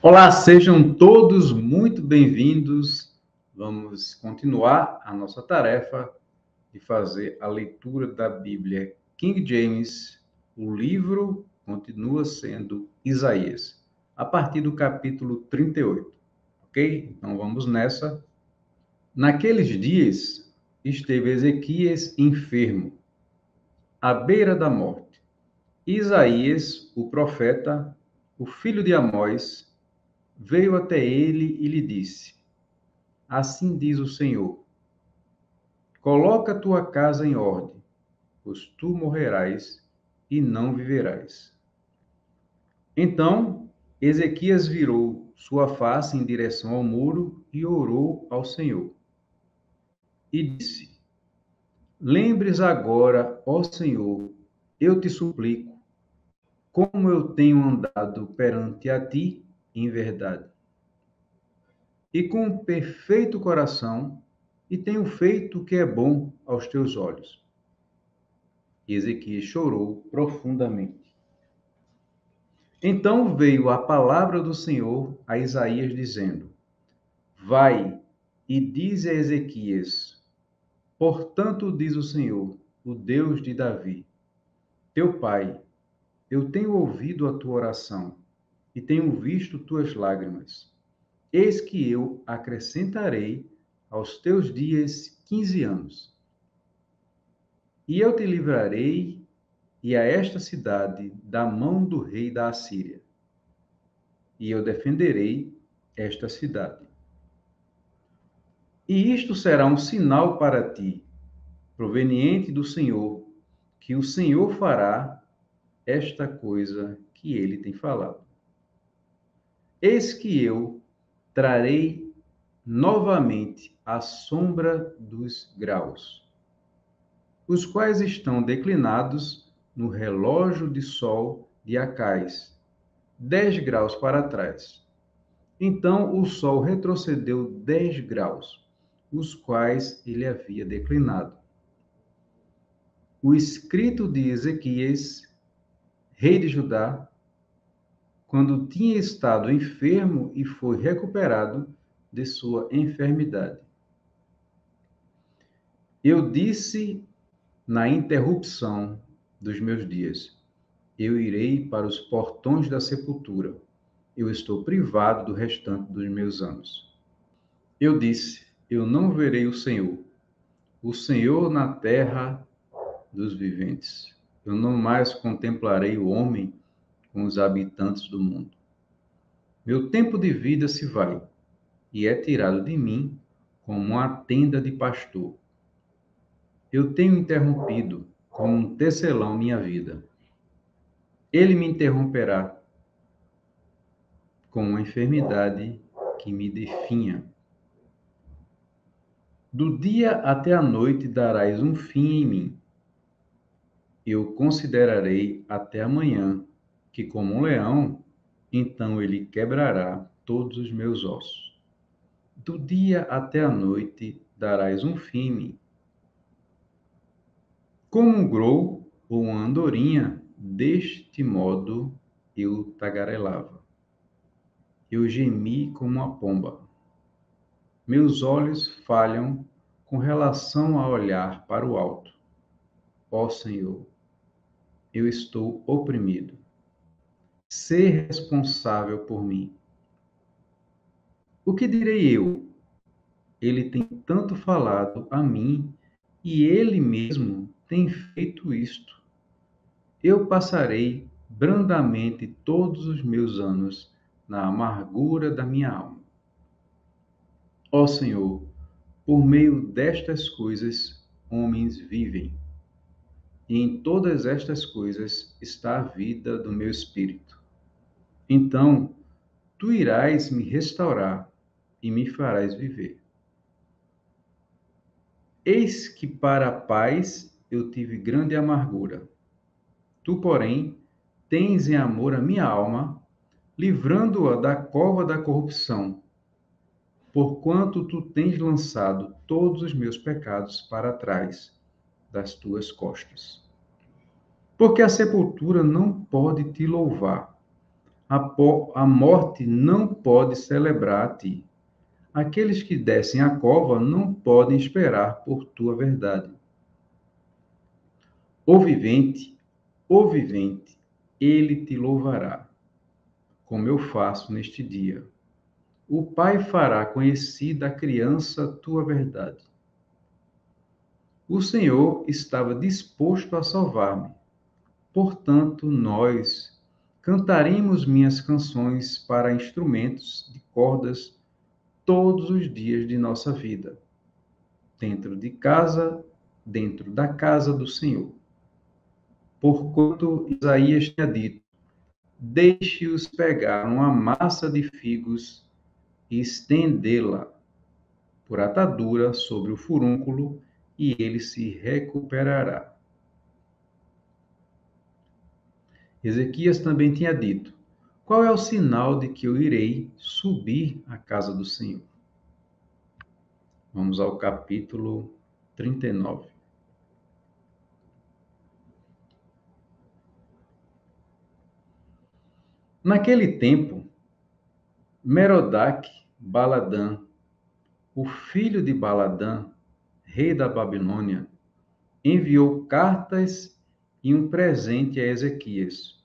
Olá, sejam todos muito bem-vindos. Vamos continuar a nossa tarefa de fazer a leitura da Bíblia King James. O livro continua sendo Isaías, a partir do capítulo 38, ok? Então vamos nessa. Naqueles dias esteve Ezequias enfermo, à beira da morte. Isaías, o profeta, o filho de Amós, veio até ele e lhe disse: Assim diz o Senhor: Coloca tua casa em ordem, pois tu morrerás e não viverás. Então Ezequias virou sua face em direção ao muro e orou ao Senhor. E disse: Lembres agora, ó Senhor, eu te suplico, como eu tenho andado perante a ti em verdade e com perfeito coração, e tenho feito o que é bom aos teus olhos. E Ezequias chorou profundamente. Então veio a palavra do Senhor a Isaías, dizendo: Vai e diz a Ezequias: Portanto, diz o Senhor, o Deus de Davi, teu pai, eu tenho ouvido a tua oração e tenho visto tuas lágrimas. Eis que eu acrescentarei aos teus dias 15 anos, e eu te livrarei e a esta cidade da mão do rei da Assíria, e eu defenderei esta cidade. E isto será um sinal para ti, proveniente do Senhor, que o Senhor fará esta coisa que ele tem falado. Eis que eu trarei novamente a sombra dos graus, os quais estão declinados no relógio de sol de Acais, 10 graus para trás. Então o sol retrocedeu 10 graus, os quais ele havia declinado. O escrito de Ezequias, rei de Judá, quando tinha estado enfermo e foi recuperado de sua enfermidade. Eu disse na interrupção dos meus dias: Eu irei para os portões da sepultura. Eu estou privado do restante dos meus anos. Eu disse: Eu não verei o Senhor na terra dos viventes. Eu não mais contemplarei o homem com os habitantes do mundo. Meu tempo de vida se vai, e é tirado de mim como uma tenda de pastor. Eu tenho interrompido, como um tecelão, minha vida. Ele me interromperá com uma enfermidade que me definha. Do dia até a noite darás um fim em mim. Eu considerarei até amanhã, que como um leão, então ele quebrará todos os meus ossos. Do dia até a noite darás um fim em mim. Como um grou ou uma andorinha, deste modo eu tagarelava. Eu gemi como uma pomba. Meus olhos falham com relação a olhar para o alto. Ó Senhor, eu estou oprimido. Ser responsável por mim. O que direi eu? Ele tem tanto falado a mim e ele mesmo tem feito isto. Eu passarei brandamente todos os meus anos na amargura da minha alma. Ó Senhor, por meio destas coisas, homens vivem, e em todas estas coisas está a vida do meu espírito. Então, tu irás me restaurar e me farás viver. Eis que para a paz eu tive grande amargura. Tu, porém, tens em amor a minha alma, livrando-a da cova da corrupção, porquanto tu tens lançado todos os meus pecados para trás das tuas costas. Porque a sepultura não pode te louvar, A morte não pode celebrar a ti. Aqueles que descem à cova não podem esperar por tua verdade. O vivente, ele te louvará, como eu faço neste dia. O Pai fará conhecida à criança a tua verdade. O Senhor estava disposto a salvar-me. Portanto, nós cantaremos minhas canções para instrumentos de cordas todos os dias de nossa vida, dentro da casa do Senhor. Porquanto Isaías tinha dito: deixe-os pegar uma massa de figos e estendê-la por atadura sobre o furúnculo, e ele se recuperará. Ezequias também tinha dito: qual é o sinal de que eu irei subir à casa do Senhor? Vamos ao capítulo 39. Naquele tempo, Merodach-Baladã, o filho de Baladã, rei da Babilônia, enviou cartas e um presente a Ezequias,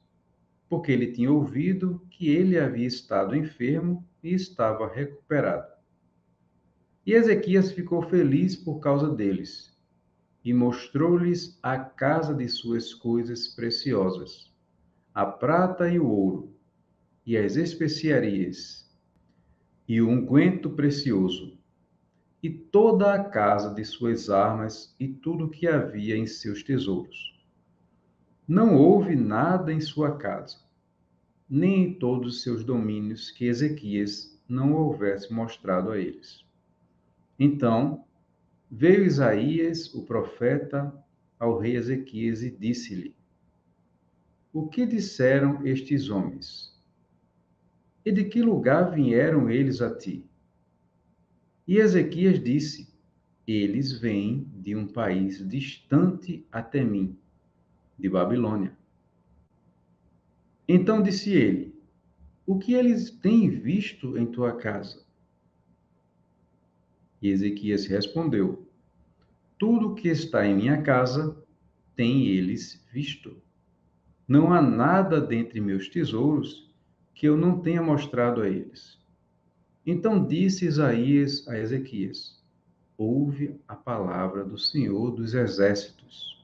porque ele tinha ouvido que ele havia estado enfermo e estava recuperado. E Ezequias ficou feliz por causa deles, e mostrou-lhes a casa de suas coisas preciosas, a prata e o ouro, e as especiarias, e o unguento precioso, e toda a casa de suas armas, e tudo o que havia em seus tesouros. Não houve nada em sua casa, nem em todos os seus domínios que Ezequias não houvesse mostrado a eles. Então veio Isaías, o profeta, ao rei Ezequias e disse-lhe: o que disseram estes homens? E de que lugar vieram eles a ti? E Ezequias disse: eles vêm de um país distante até mim, de Babilônia. Então disse ele: o que eles têm visto em tua casa? E Ezequias respondeu: tudo o que está em minha casa têm eles visto. Não há nada dentre meus tesouros que eu não tenha mostrado a eles. Então disse Isaías a Ezequias: ouve a palavra do Senhor dos Exércitos.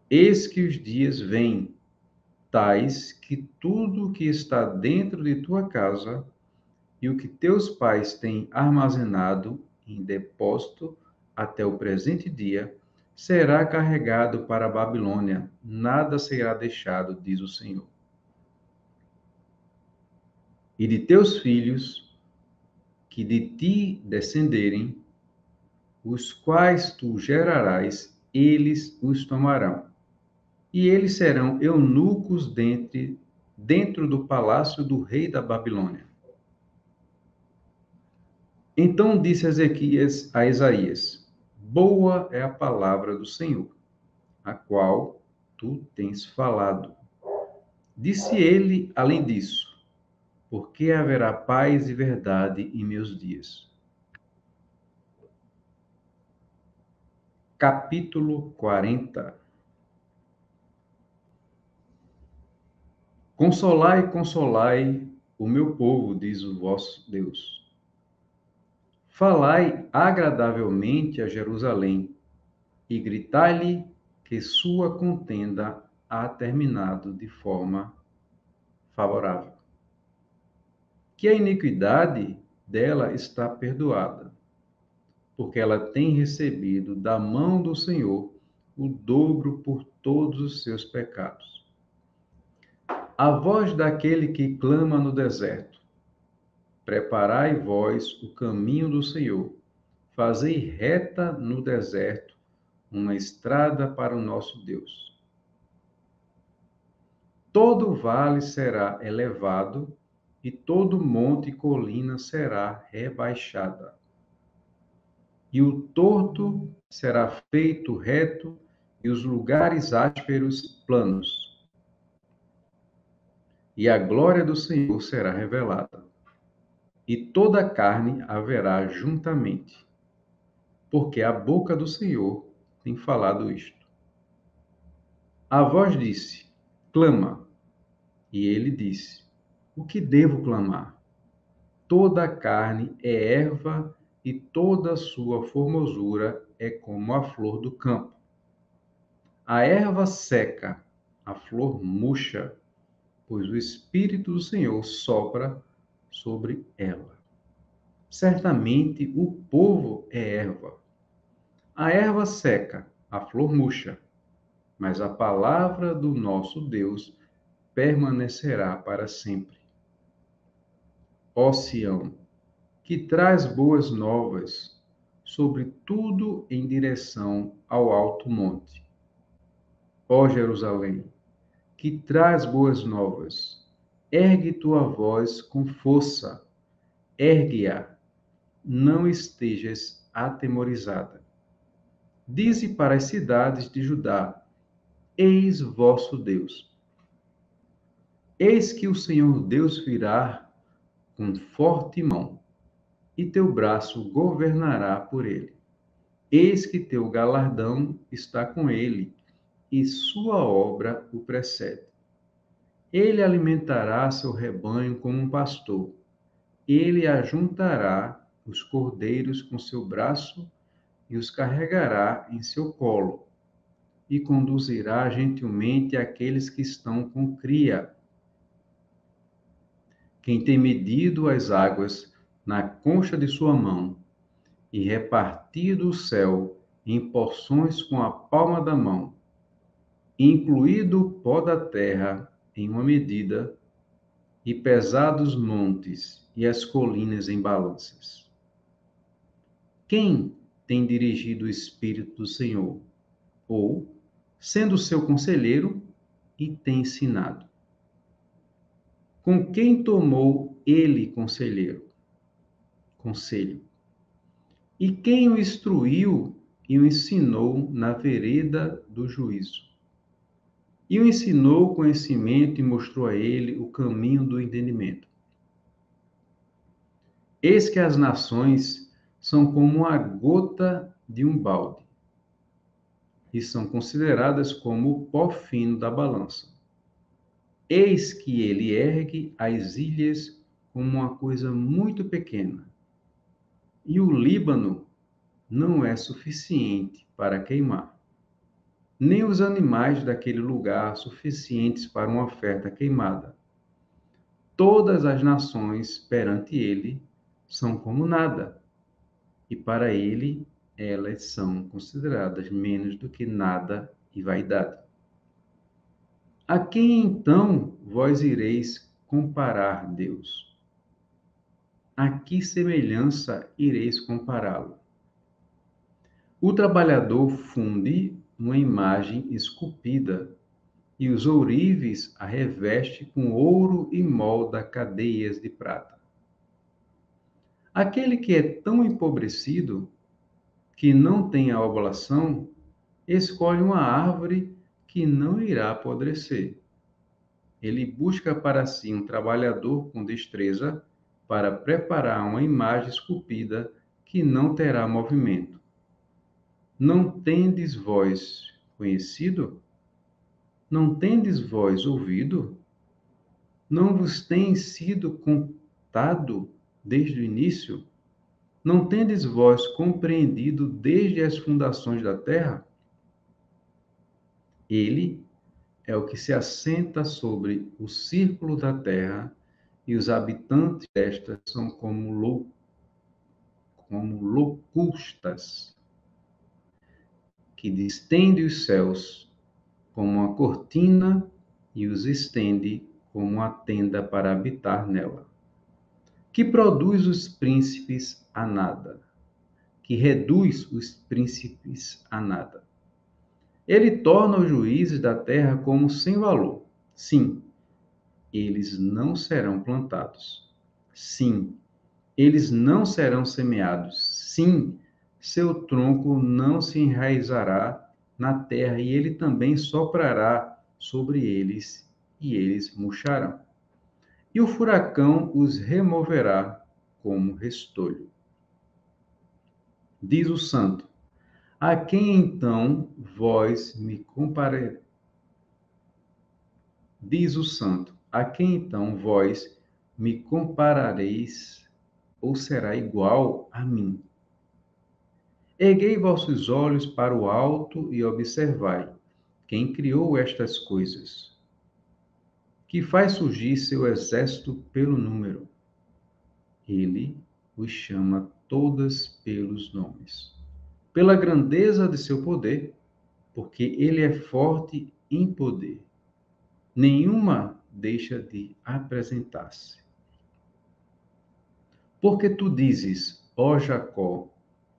Eis que os dias vêm, tais que tudo o que está dentro de tua casa e o que teus pais têm armazenado em depósito até o presente dia, será carregado para a Babilônia, nada será deixado, diz o Senhor. E de teus filhos, que de ti descenderem, os quais tu gerarás, eles os tomarão. E eles serão eunucos dentro do palácio do rei da Babilônia. Então disse Ezequias a Isaías: boa é a palavra do Senhor, a qual tu tens falado. Disse ele, além disso: porque haverá paz e verdade em meus dias. Capítulo 40. Consolai, consolai o meu povo, diz o vosso Deus. Falai agradavelmente a Jerusalém e gritai-lhe que sua contenda há terminado de forma favorável, que a iniquidade dela está perdoada, porque ela tem recebido da mão do Senhor o dobro por todos os seus pecados. A voz daquele que clama no deserto: preparai vós o caminho do Senhor, fazei reta no deserto uma estrada para o nosso Deus. Todo vale será elevado e todo monte e colina será rebaixada. E o torto será feito reto e os lugares ásperos planos. e a glória do Senhor será revelada, e toda a carne a verá juntamente, porque a boca do Senhor tem falado isto. A voz disse: clama. E ele disse: o que devo clamar? Toda a carne é erva e toda a sua formosura é como a flor do campo. A erva seca, a flor murcha, pois o Espírito do Senhor sopra sobre ela. Certamente o povo é erva. A erva seca, a flor murcha, mas a palavra do nosso Deus permanecerá para sempre. Ó Sião, que traz boas novas, sobretudo em direção ao alto monte. Ó Jerusalém, que traz boas novas, ergue tua voz com força, ergue-a, não estejas atemorizada. Dize para as cidades de Judá: eis vosso Deus. Eis que o Senhor Deus virá com forte mão, e teu braço governará por ele. Eis que teu galardão está com ele, e sua obra o precede. Ele alimentará seu rebanho como um pastor. Ele ajuntará os cordeiros com seu braço e os carregará em seu colo, e conduzirá gentilmente aqueles que estão com cria. Quem tem medido as águas na concha de sua mão e repartido o céu em porções com a palma da mão, incluído o pó da terra em uma medida, e pesados montes e as colinas em balanças. Quem tem dirigido o Espírito do Senhor? Ou, sendo seu conselheiro, e tem ensinado? Com quem tomou ele conselho? E quem o instruiu e o ensinou na vereda do juízo? E o ensinou o conhecimento e mostrou a ele o caminho do entendimento. Eis que as nações são como a gota de um balde, e são consideradas como o pó fino da balança. Eis que ele ergue as ilhas como uma coisa muito pequena, e o Líbano não é suficiente para queimar, nem os animais daquele lugar suficientes para uma oferta queimada. Todas as nações perante ele são como nada, e para ele elas são consideradas menos do que nada e vaidade. A quem então vós ireis comparar Deus? A que semelhança ireis compará-lo? O trabalhador funde uma imagem esculpida, e os ourives a reveste com ouro e molda cadeias de prata. Aquele que é tão empobrecido que não tem a oblação, escolhe uma árvore que não irá apodrecer. Ele busca para si um trabalhador com destreza para preparar uma imagem esculpida que não terá movimento. Não tendes vós conhecido? Não tendes vós ouvido? Não vos tem sido contado desde o início? Não tendes vós compreendido desde as fundações da terra? Ele é o que se assenta sobre o círculo da terra, e os habitantes desta são como locustas, que distende os céus como uma cortina e os estende como uma tenda para habitar nela, que produz os príncipes a nada, que reduz os príncipes a nada. Ele torna os juízes da terra como sem valor. Sim, eles não serão plantados. Sim, eles não serão semeados. Sim, seu tronco não se enraizará na terra, e ele também soprará sobre eles, e eles murcharão. e o furacão os removerá como restolho. Diz o santo: a quem então vós me compare... Diz o santo: a quem então vós me comparareis, ou será igual a mim? Erguei vossos olhos para o alto e observai quem criou estas coisas, que faz surgir seu exército pelo número. Ele os chama todas pelos nomes. Pela grandeza de seu poder, porque ele é forte em poder. Nenhuma deixa de apresentar-se. Porque tu dizes, ó Jacó,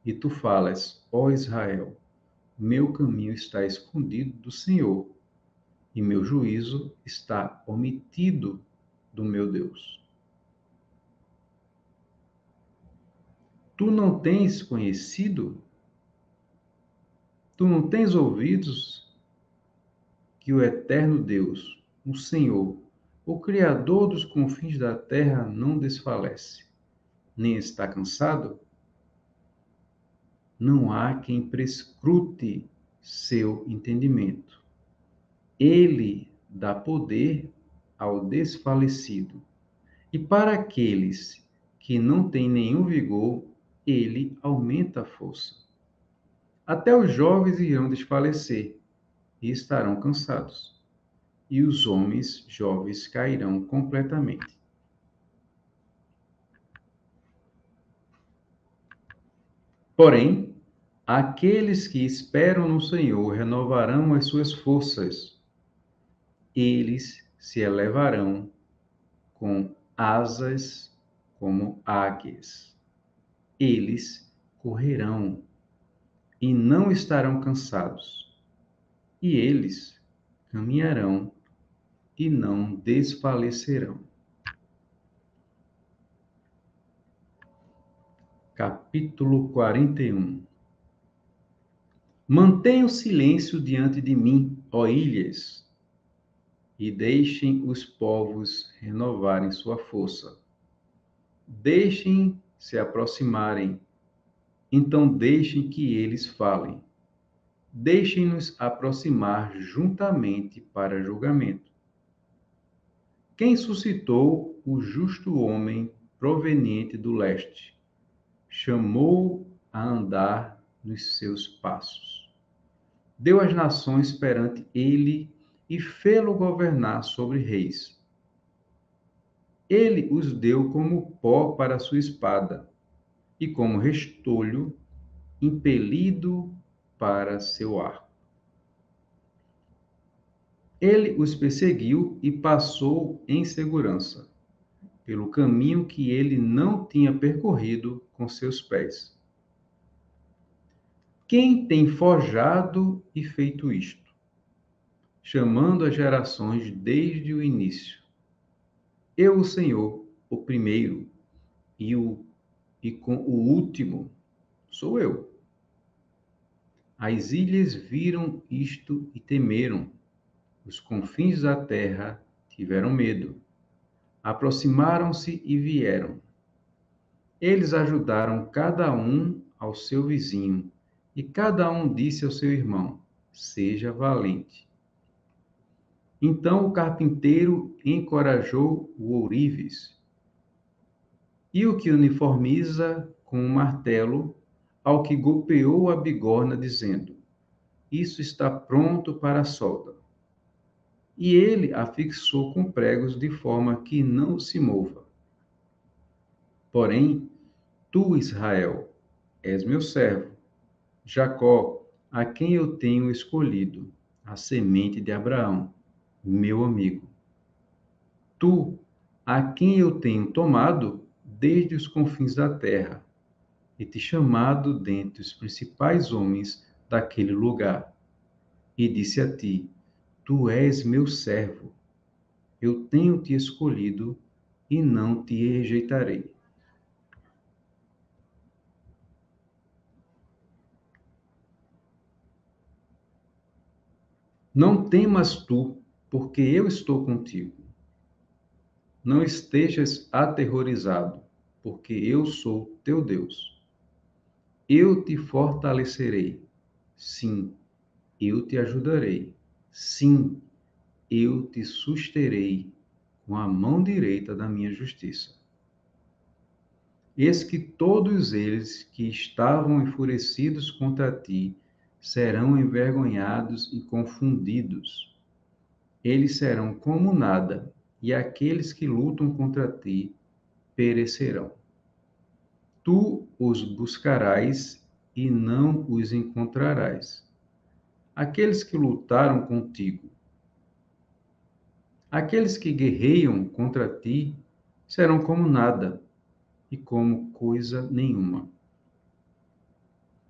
e tu falas, ó Israel, meu caminho está escondido do Senhor, e meu juízo está omitido do meu Deus. Tu não tens conhecido? Tu não tens ouvidos que o eterno Deus, o Senhor, o Criador dos confins da terra, não desfalece, nem está cansado? Não há quem prescrute seu entendimento. Ele dá poder ao desfalecido. E para aqueles que não têm nenhum vigor, ele aumenta a força. Até os jovens irão desfalecer e estarão cansados, e os homens jovens cairão completamente. Porém, aqueles que esperam no Senhor renovarão as suas forças. Eles se elevarão com asas como águias. Eles correrão e não estarão cansados, e eles caminharão e não desfalecerão. Capítulo 41. Mantenham silêncio diante de mim, ó ilhas, e deixem os povos renovarem sua força. Deixem se aproximarem, então deixem que eles falem. Deixem-nos aproximar juntamente para julgamento. Quem suscitou o justo homem proveniente do leste, chamou a andar nos seus passos. Deu as nações perante ele e fê-lo governar sobre reis. Ele os deu como pó para a sua espada e como restolho impelido para seu arco. Ele os perseguiu e passou em segurança, pelo caminho que ele não tinha percorrido com seus pés. Quem tem forjado e feito isto, chamando as gerações desde o início? Eu, o Senhor, o primeiro, e com o último sou eu. As ilhas viram isto e temeram. Os confins da terra tiveram medo. Aproximaram-se e vieram. Eles ajudaram cada um ao seu vizinho, e cada um disse ao seu irmão: seja valente. Então o carpinteiro encorajou o ourives, e o que uniformiza com um martelo, ao que golpeou a bigorna, dizendo: isso está pronto para a solda. E ele a fixou com pregos de forma que não se mova. Porém, tu, Israel, és meu servo, Jacó, a quem eu tenho escolhido, a semente de Abraão, meu amigo. Tu, a quem eu tenho tomado desde os confins da terra, e te chamado dentre os principais homens daquele lugar, e disse a ti: tu és meu servo, eu tenho te escolhido e não te rejeitarei. Não temas tu, porque eu estou contigo. não estejas aterrorizado, porque eu sou teu Deus. Eu te fortalecerei. Sim, eu te ajudarei. Sim, eu te susterei com a mão direita da minha justiça. Eis que todos eles que estavam enfurecidos contra ti serão envergonhados e confundidos. Eles serão como nada, e aqueles que lutam contra ti perecerão. Tu os buscarás e não os encontrarás. Aqueles que lutaram contigo, aqueles que guerreiam contra ti, serão como nada e como coisa nenhuma.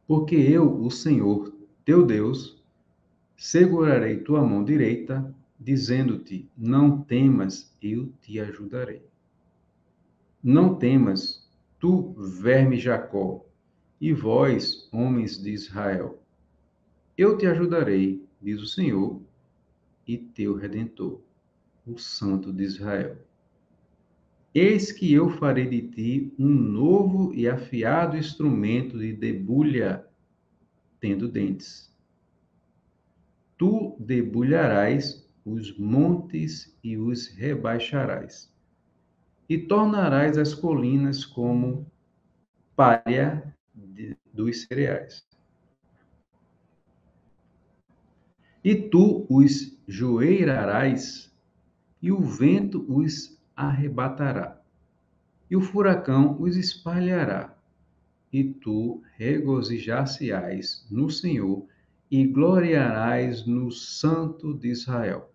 Porque eu, o Senhor, teu Deus, segurarei tua mão direita, dizendo-te: não temas, eu te ajudarei. Não temas, tu, verme Jacó, e vós, homens de Israel. Eu te ajudarei, diz o Senhor, e teu Redentor, o Santo de Israel. Eis que eu farei de ti um novo e afiado instrumento de debulha, tendo dentes. Tu debulharás os montes e os rebaixarás, e tornarás as colinas como palha dos cereais. E tu os joeirarás, e o vento os arrebatará, e o furacão os espalhará. E tu regozijar-se-ás no Senhor e gloriarás no Santo de Israel.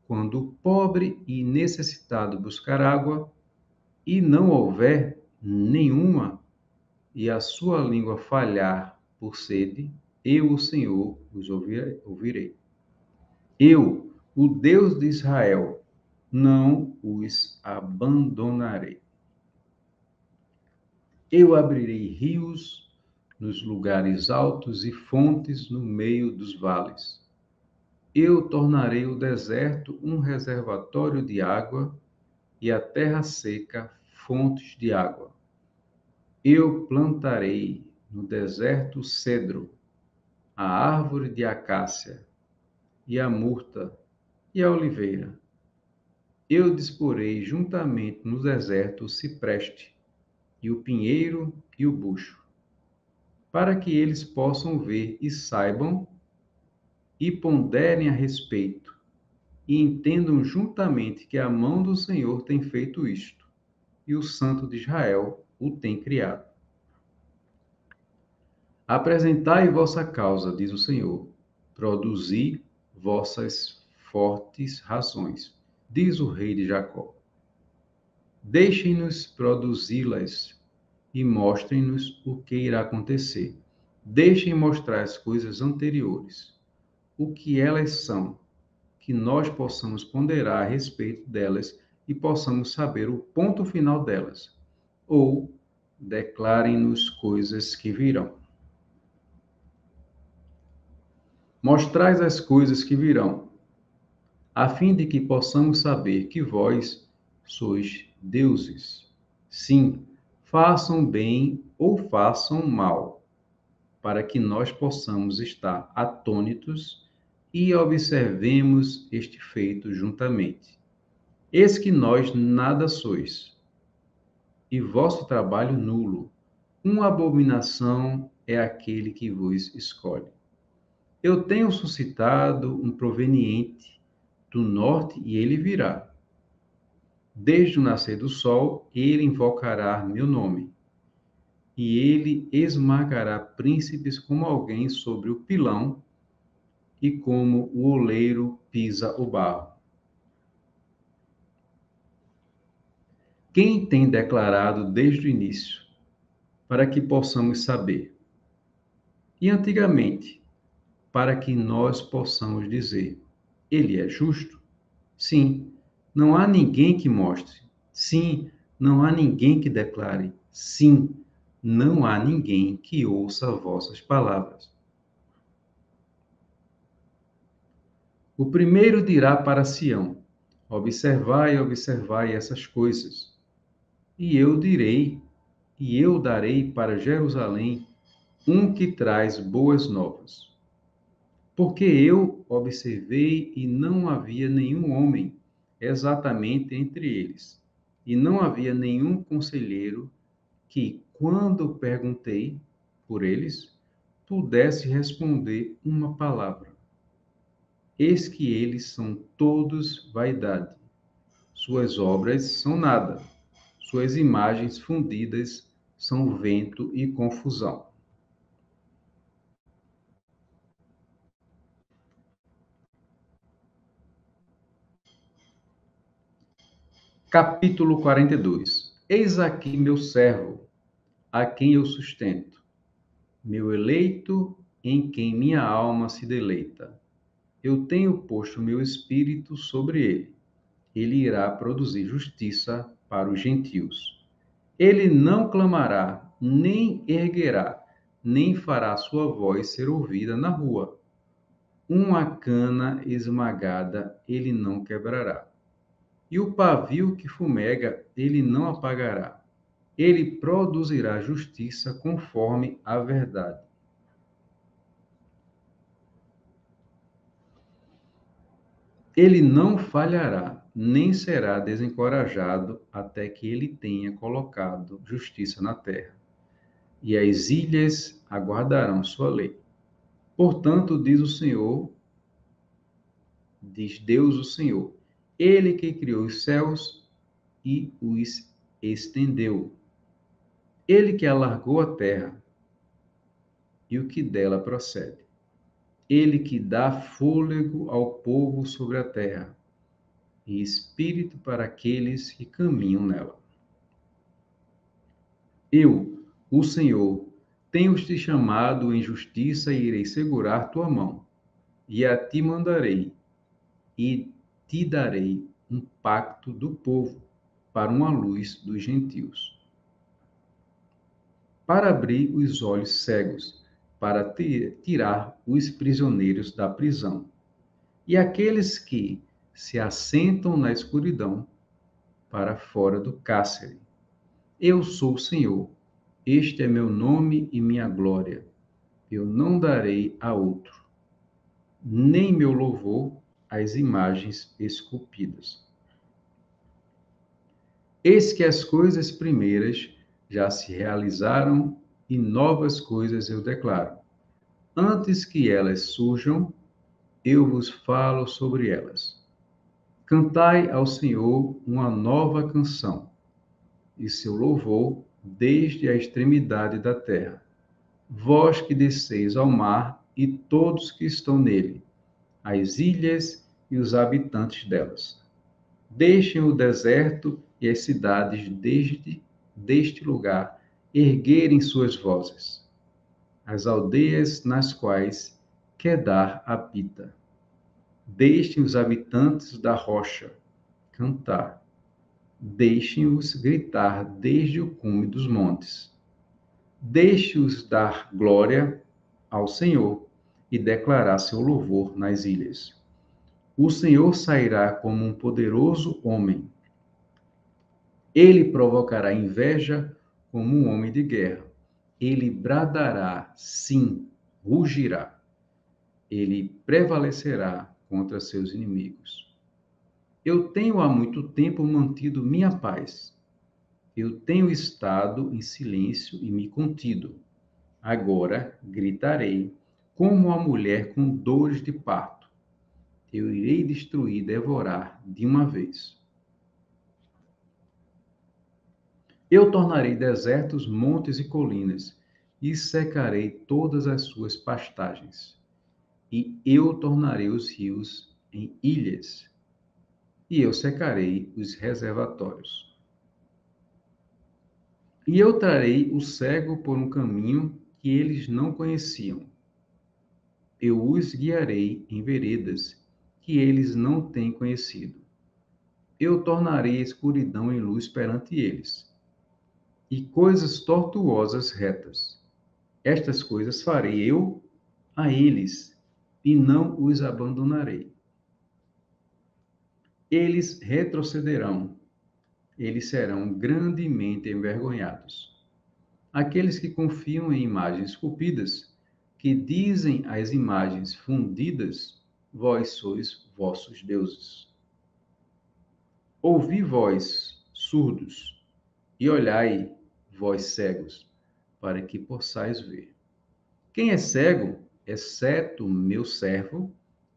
Quando o pobre e necessitado buscar água, e não houver nenhuma, e a sua língua falhar por sede, eu, o Senhor, os ouvirei. Eu, o Deus de Israel, não os abandonarei. Eu abrirei rios nos lugares altos e fontes no meio dos vales. Eu tornarei o deserto um reservatório de água e a terra seca fontes de água. Eu plantarei no deserto o cedro, a árvore de acácia, e a murta, e a oliveira. Eu disporei juntamente no deserto o cipreste, e o pinheiro e o bucho, para que eles possam ver e saibam, e ponderem a respeito, e entendam juntamente que a mão do Senhor tem feito isto, e o Santo de Israel o tem criado. Apresentai vossa causa, diz o Senhor, produzi vossas fortes razões, diz o rei de Jacó. Deixem-nos produzi-las e mostrem-nos o que irá acontecer. Deixem mostrar as coisas anteriores, o que elas são, que nós possamos ponderar a respeito delas e possamos saber o ponto final delas. Ou declarem-nos coisas que virão. Mostrais as coisas que virão, a fim de que possamos saber que vós sois deuses. Sim, façam bem ou façam mal, para que nós possamos estar atônitos e observemos este feito juntamente. Eis que nós nada sois, e vosso trabalho nulo. Uma abominação é aquele que vos escolhe. Eu tenho suscitado um proveniente do norte e ele virá. Desde o nascer do sol, ele invocará meu nome. E ele esmagará príncipes como alguém sobre o pilão e como o oleiro pisa o barro. Quem tem declarado desde o início, para que possamos saber? E antigamente, para que nós possamos dizer: ele é justo? Sim, não há ninguém que mostre. Sim, não há ninguém que declare. Sim, não há ninguém que ouça vossas palavras. O primeiro dirá para Sião: Observai, observai essas coisas. E eu darei para Jerusalém um que traz boas novas. Porque eu observei e não havia nenhum homem exatamente entre eles, e não havia nenhum conselheiro que, quando perguntei por eles, pudesse responder uma palavra. Eis que eles são todos vaidade, suas obras são nada, suas imagens fundidas são vento e confusão. Capítulo 42. Eis aqui meu servo, a quem eu sustento, meu eleito, em quem minha alma se deleita. Eu tenho posto meu espírito sobre ele. Ele irá produzir justiça para os gentios. Ele não clamará, nem erguerá, nem fará sua voz ser ouvida na rua. Uma cana esmagada ele não quebrará, e o pavio que fumega ele não apagará. Ele produzirá justiça conforme a verdade. Ele não falhará, nem será desencorajado até que ele tenha colocado justiça na terra, e as ilhas aguardarão sua lei. Portanto, diz o Senhor, diz Deus o Senhor, ele que criou os céus e os estendeu, ele que alargou a terra e o que dela procede, ele que dá fôlego ao povo sobre a terra e espírito para aqueles que caminham nela. Eu, o Senhor, tenho-te chamado em justiça e irei segurar tua mão, e a ti mandarei, e te darei um pacto do povo, para uma luz dos gentios, para abrir os olhos cegos, para tirar os prisioneiros da prisão, e aqueles que se assentam na escuridão, para fora do cárcere. Eu sou o Senhor, este é meu nome e minha glória. Eu não darei a outro, nem meu louvor às imagens esculpidas. Eis que as coisas primeiras já se realizaram e novas coisas eu declaro. Antes que elas surjam, eu vos falo sobre elas. Cantai ao Senhor uma nova canção, e seu louvor desde a extremidade da terra. Vós que desceis ao mar e todos que estão nele, as ilhas e os habitantes delas. Deixem o deserto e as cidades deste lugar erguerem suas vozes, as aldeias nas quais Quedar habita. Deixem os habitantes da rocha cantar, deixem-os gritar desde o cume dos montes. Deixe-os dar glória ao Senhor e declarar seu louvor nas ilhas. O Senhor sairá como um poderoso homem. Ele provocará inveja como um homem de guerra. Ele bradará, sim, rugirá. Ele prevalecerá contra seus inimigos. Eu tenho há muito tempo mantido minha paz. Eu tenho estado em silêncio e me contido. Agora gritarei, como a mulher com dores de parto. Eu irei destruir, devorar de uma vez. Eu tornarei desertos montes e colinas, e secarei todas as suas pastagens. E eu tornarei os rios em ilhas, e eu secarei os reservatórios. E eu trarei o cego por um caminho que eles não conheciam. Eu os guiarei em veredas que eles não têm conhecido. Eu tornarei a escuridão em luz perante eles, e coisas tortuosas retas. Estas coisas farei eu a eles, e não os abandonarei. Eles retrocederão, eles serão grandemente envergonhados. Aqueles que confiam em imagens esculpidas, que dizem às imagens fundidas, vós sois vossos deuses. Ouvi, vós surdos, e olhai, vós cegos, para que possais ver. Quem é cego, exceto meu servo,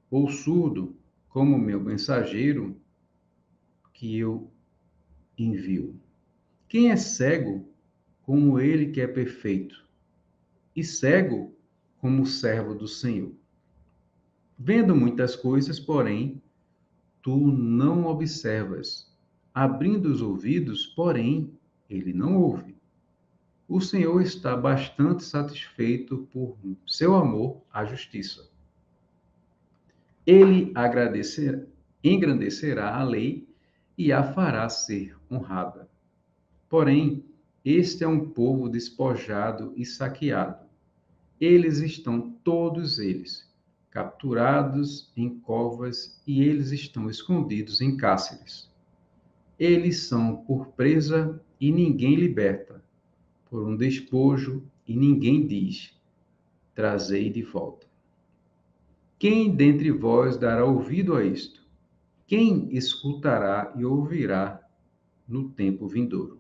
ou surdo, como meu mensageiro que eu envio? Quem é cego, como ele que é perfeito, e cego, como o servo do Senhor? Vendo muitas coisas, porém, tu não observas. Abrindo os ouvidos, porém, ele não ouve. O Senhor está bastante satisfeito por seu amor à justiça. Ele engrandecerá a lei e a fará ser honrada. Porém, este é um povo despojado e saqueado. Eles estão, todos eles, capturados em covas e eles estão escondidos em cárceres. Eles são por presa e ninguém liberta, por um despojo e ninguém diz: trazei de volta. Quem dentre vós dará ouvido a isto? Quem escutará e ouvirá no tempo vindouro?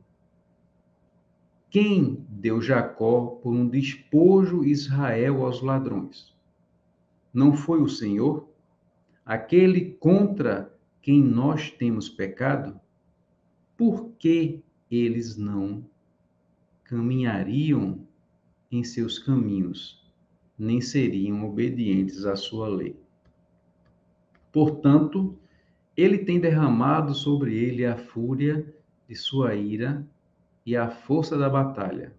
Quem deu Jacó por um despojo Israel aos ladrões? Não foi o Senhor, aquele contra quem nós temos pecado? Por que eles não caminhariam em seus caminhos, nem seriam obedientes à sua lei? Portanto, ele tem derramado sobre ele a fúria de sua ira e a força da batalha,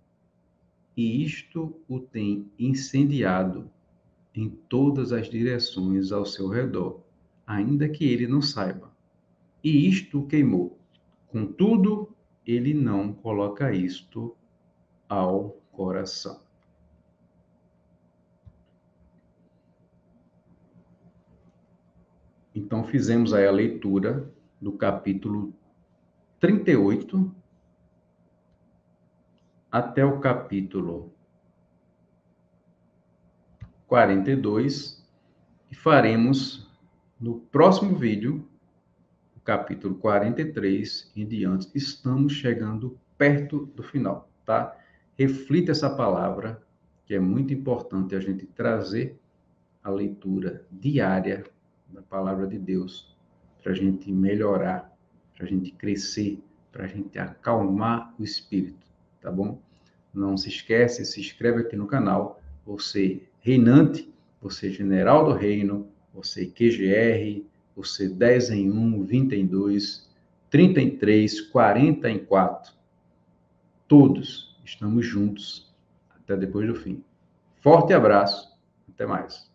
e isto o tem incendiado em todas as direções ao seu redor, ainda que ele não saiba. E isto o queimou. Contudo, ele não coloca isto ao coração. Então, fizemos aí a leitura do capítulo 38 até o capítulo 42 e faremos no próximo vídeo o capítulo 43 em diante. Estamos chegando perto do final, tá? Reflita essa palavra, que é muito importante a gente trazer a leitura diária da palavra de Deus para a gente melhorar, para a gente crescer, para a gente acalmar o espírito, tá bom? Não se esquece, se inscreve aqui no canal. Você reinante, você general do reino, você QGR, você 10 em 1, 20 em 2, 30 em 3, 40 em 4. Todos estamos juntos até depois do fim. Forte abraço, até mais.